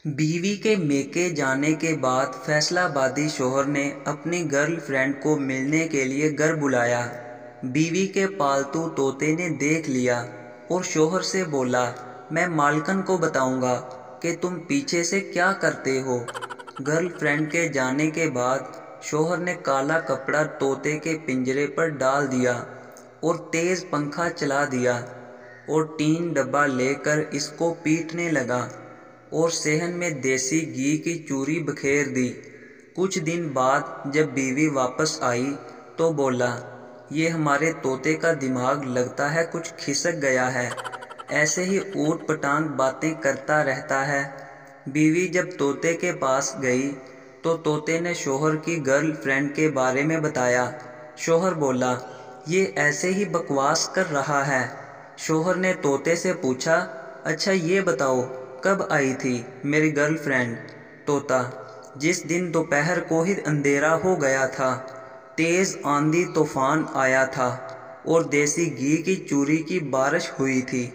بیوی کے میکے جانے کے بعد فیصلہ بادی شوہر نے اپنی گرل فرینڈ کو ملنے کے لیے گھر بلایا۔ بیوی کے پالتو طوطے نے دیکھ لیا اور شوہر سے بولا، میں مالکن کو بتاؤں گا کہ تم پیچھے سے کیا کرتے ہو۔ گرل فرینڈ کے جانے کے بعد شوہر نے کالا کپڑا طوطے کے پنجرے پر ڈال دیا اور تیز پنکھا چلا دیا اور ٹین ڈبہ لے کر اس کو پیٹنے لگا اور صحن میں دیسی گھی کی چوری بکھیر دی۔ کچھ دن بعد جب بیوی واپس آئی تو بولا، یہ ہمارے طوطے کا دماغ لگتا ہے کچھ کھسک گیا ہے، ایسے ہی اوٹ پٹانگ باتیں کرتا رہتا ہے۔ بیوی جب طوطے کے پاس گئی تو طوطے نے شوہر کی گرل فرینڈ کے بارے میں بتایا۔ شوہر بولا، یہ ایسے ہی بکواس کر رہا ہے۔ شوہر نے طوطے سے پوچھا، اچھا یہ بتاؤ کب آئی تھی میری گرل فرینڈ؟ طوطا، جس دن دوپہر کو ہی اندھیرا ہو گیا تھا، تیز آندھی طوفان آیا تھا اور دیسی گھی کی چوری کی بارش ہوئی تھی۔